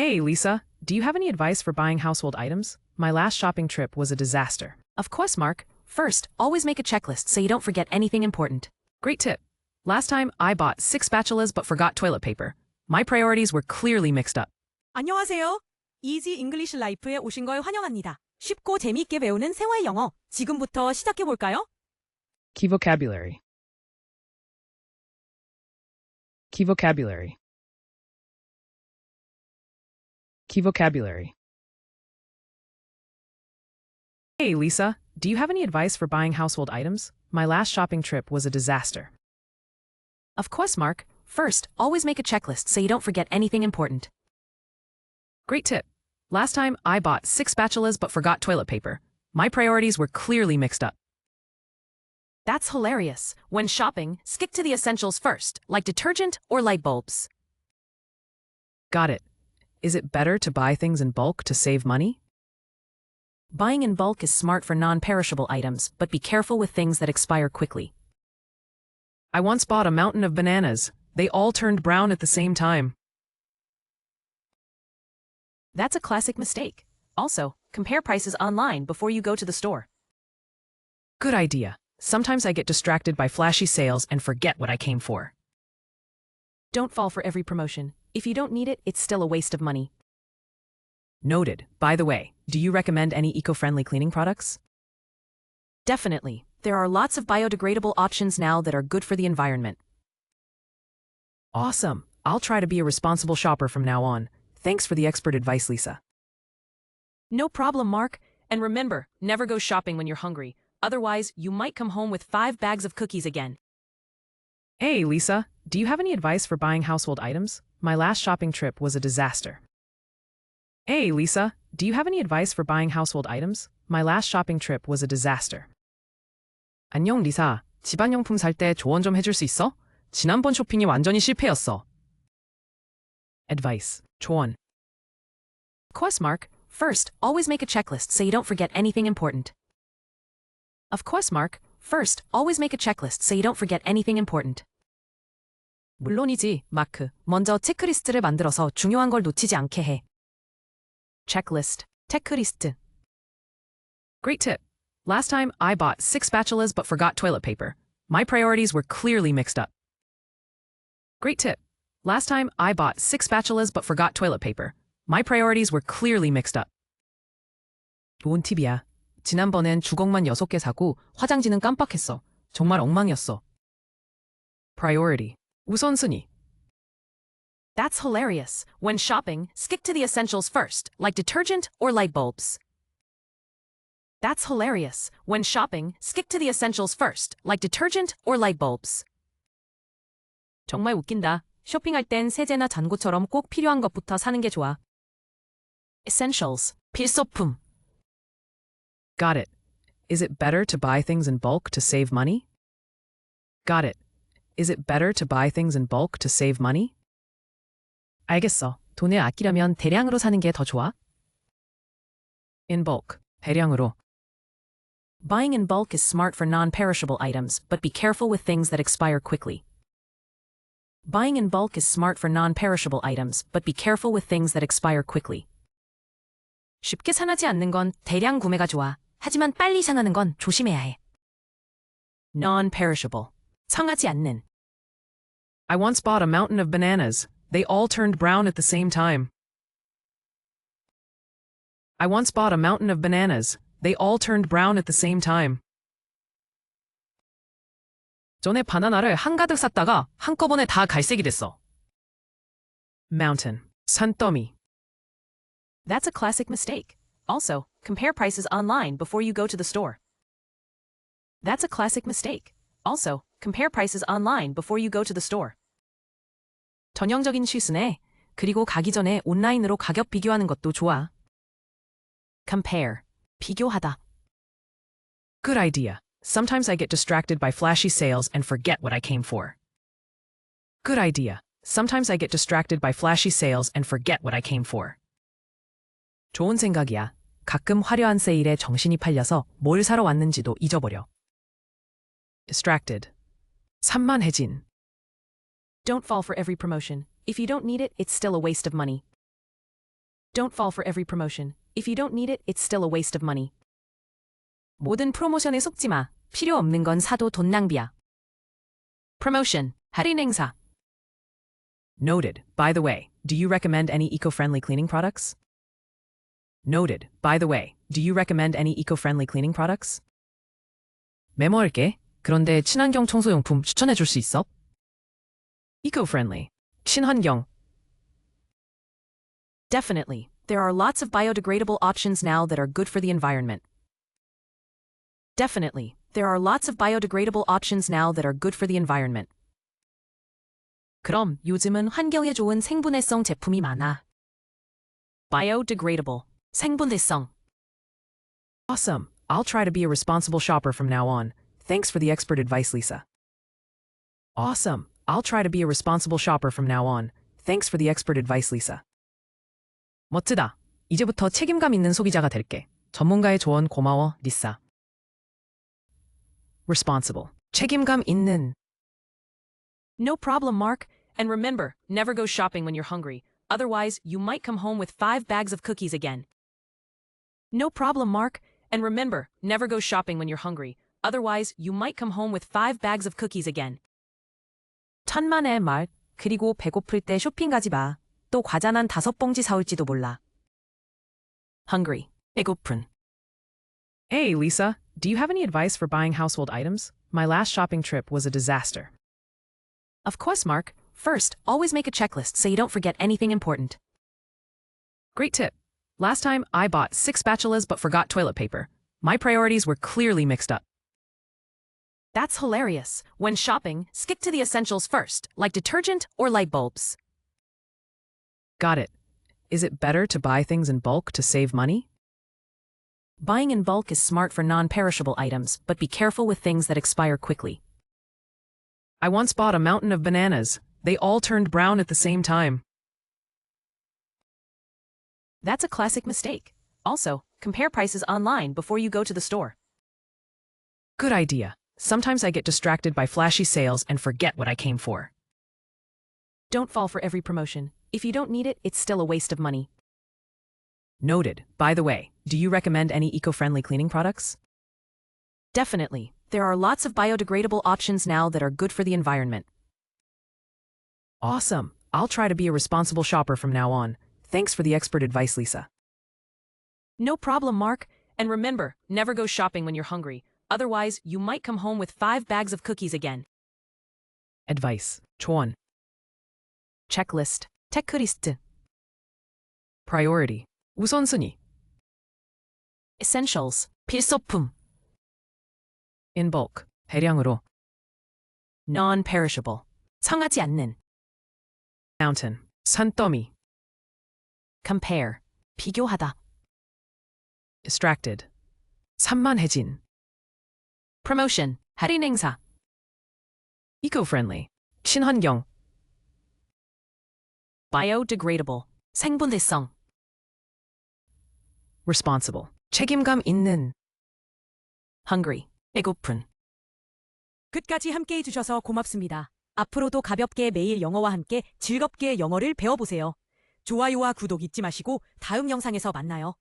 Hey, Lisa, do you have any advice for buying household items? My last shopping trip was a disaster. Of course, Mark. First, always make a checklist so you don't forget anything important. Great tip. Last time, I bought 6 spatulas but forgot toilet paper. My priorities were clearly mixed up. 안녕하세요. 이지 잉글리시 라이프에 오신 걸 환영합니다. 쉽고 재미있게 배우는 생활 영어. 지금부터 시작해 볼까요? Key vocabulary. Key vocabulary. Key vocabulary. Hey, Lisa, do you have any advice for buying household items? My last shopping trip was a disaster. Of course, Mark. First, always make a checklist so you don't forget anything important. Great tip. Last time, I bought 6 spatulas but forgot toilet paper. My priorities were clearly mixed up. That's hilarious. When shopping, stick to the essentials first, like detergent or light bulbs. Got it. Is it better to buy things in bulk to save money? Buying in bulk is smart for non-perishable items, but be careful with things that expire quickly. I once bought a mountain of bananas. They all turned brown at the same time. That's a classic mistake. Also, compare prices online before you go to the store. Good idea. Sometimes I get distracted by flashy sales and forget what I came for. Don't fall for every promotion. If you don't need it, it's still a waste of money. Noted. By the way, do you recommend any eco-friendly cleaning products? Definitely. There are lots of biodegradable options now that are good for the environment. Awesome. I'll try to be a responsible shopper from now on. Thanks for the expert advice, Lisa. No problem, Mark. And remember, never go shopping when you're hungry. Otherwise, you might come home with 5 bags of cookies again. Hey, Lisa, do you have any advice for buying household items? My last shopping trip was a disaster. Hey, Lisa, do you have any advice for buying household items? My last shopping trip was a disaster. 안녕, 리사. 집안용품 살 때 조언 좀 해줄 수 있어? 지난번 쇼핑이 완전히 실패였어. Advice. 조언. Of course, Mark. First, always make a checklist so you don't forget anything important. Of course, Mark. First, always make a checklist so you don't forget anything important. 물론이지, 마크. 먼저 체크리스트를 만들어서 중요한 걸 놓치지 않게 해. Checklist. 체크리스트. Great tip. Last time, I bought 6 spatulas but forgot toilet paper. My priorities were clearly mixed up. Great tip. Last time, I bought 6 spatulas but forgot toilet paper. My priorities were clearly mixed up. 좋은 팁이야. 지난번엔 주걱만 6개 사고 화장지는 깜빡했어. 정말 엉망이었어. Priority. 우선순위. That's hilarious. When shopping, stick to the essentials first, like detergent or light bulbs. That's hilarious. When shopping, stick to the essentials first, like detergent or light bulbs. 정말 웃긴다. 쇼핑할 땐 세제나 잔고처럼 꼭 필요한 것부터 사는 게 좋아. Essentials. 필수품. Got it. Is it better to buy things in bulk to save money? Got it. Is it better to buy things in bulk to save money? 알겠어. 돈을 아끼려면 대량으로 사는 게 더 좋아? In bulk. 대량으로. Buying in bulk is smart for non-perishable items, but be careful with things that expire quickly. Buying in bulk is smart for non-perishable items, but be careful with things that expire quickly. 쉽게 상하지 않는 건 대량 구매가 좋아. 하지만 빨리 상하는 건 조심해야 해. Non-perishable. 상하지 않는. I once bought a mountain of bananas. They all turned brown at the same time. I once bought a mountain of bananas. They all turned brown at the same time. 전에 바나나를 한가득 샀다가 한꺼번에 다 갈색이 됐어. Mountain. 산더미. That's a classic mistake. Also, compare prices online before you go to the store. That's a classic mistake. Also, compare prices online before you go to the store. 전형적인 실수네. 그리고 가기 전에 온라인으로 가격 비교하는 것도 좋아. Compare. 비교하다. Good idea. Sometimes I get distracted by flashy sales and forget what I came for. Good idea. Sometimes I get distracted by flashy sales and forget what I came for. 좋은 생각이야. 가끔 화려한 세일에 정신이 팔려서 뭘 사러 왔는지도 잊어버려. Distracted. 산만해진. Don't fall for every promotion. If you don't need it, it's still a waste of money. Don't fall for every promotion. If you don't need it, it's still a waste of money. 모든 프로모션에 속지 마. 필요 없는 건 사도 돈 낭비야. Promotion. 할인 행사. Noted. By the way, do you recommend any eco-friendly cleaning products? Noted. By the way, do you recommend any eco-friendly cleaning products? 메모할게. 그런데 친환경 청소용품 추천해 줄 수 있어? Eco-friendly. 친환경. Definitely. There are lots of biodegradable options now that are good for the environment. Definitely. There are lots of biodegradable options now that are good for the environment. 그럼 요즘은 환경에 좋은 생분해성 제품이 많아. Biodegradable. 생분해성. Awesome. I'll try to be a responsible shopper from now on. Thanks for the expert advice, Lisa. Awesome. I'll try to be a responsible shopper from now on. Thanks for the expert advice, Lisa. 멋지다. 이제부터 책임감 있는 소비자가 될게. 전문가의 조언 고마워, 리사. Responsible. 책임감 있는. No problem, Mark. And remember, never go shopping when you're hungry. Otherwise, you might come home with 5 bags of cookies again. No problem, Mark. And remember, never go shopping when you're hungry. Otherwise, you might come home with 5 bags of cookies again. 천만의 말. 그리고 배고플 때 쇼핑 가지 마. 또 과자는 5봉지 사올지도 몰라. Hungry. 배고픈. Hey, Lisa. Do you have any advice for buying household items? My last shopping trip was a disaster. Of course, Mark. First, always make a checklist so you don't forget anything important. Great tip. Last time, I bought 6 spatulas but forgot toilet paper. My priorities were clearly mixed up. That's hilarious. When shopping, stick to the essentials first, like detergent or light bulbs. Got it. Is it better to buy things in bulk to save money? Buying in bulk is smart for non-perishable items, but be careful with things that expire quickly. I once bought a mountain of bananas. They all turned brown at the same time. That's a classic mistake. Also, compare prices online before you go to the store. Good idea. Sometimes I get distracted by flashy sales and forget what I came for. Don't fall for every promotion. If you don't need it, it's still a waste of money. Noted. By the way, do you recommend any eco-friendly cleaning products? Definitely. There are lots of biodegradable options now that are good for the environment. Awesome. I'll try to be a responsible shopper from now on. Thanks for the expert advice, Lisa. No problem, Mark. And remember, never go shopping when you're hungry. Otherwise, you might come home with 5 bags of cookies again. Advice. 조언. Checklist. 체크리스트. Priority. 우선순위. Essentials. 필수품. In bulk. 대량으로. Non-perishable. 상하지 않는. Mountain. 산더미. Compare. 비교하다. Distracted. 산만해진. Promotion. 할인 행사. Eco-friendly. 친환경. Biodegradable. 생분해성. Responsible. 책임감 있는. Hungry. 배고픈. 끝까지 함께해 주셔서 고맙습니다. 앞으로도 가볍게 매일 영어와 함께 즐겁게 영어를 배워보세요. 좋아요와 구독 잊지 마시고 다음 영상에서 만나요.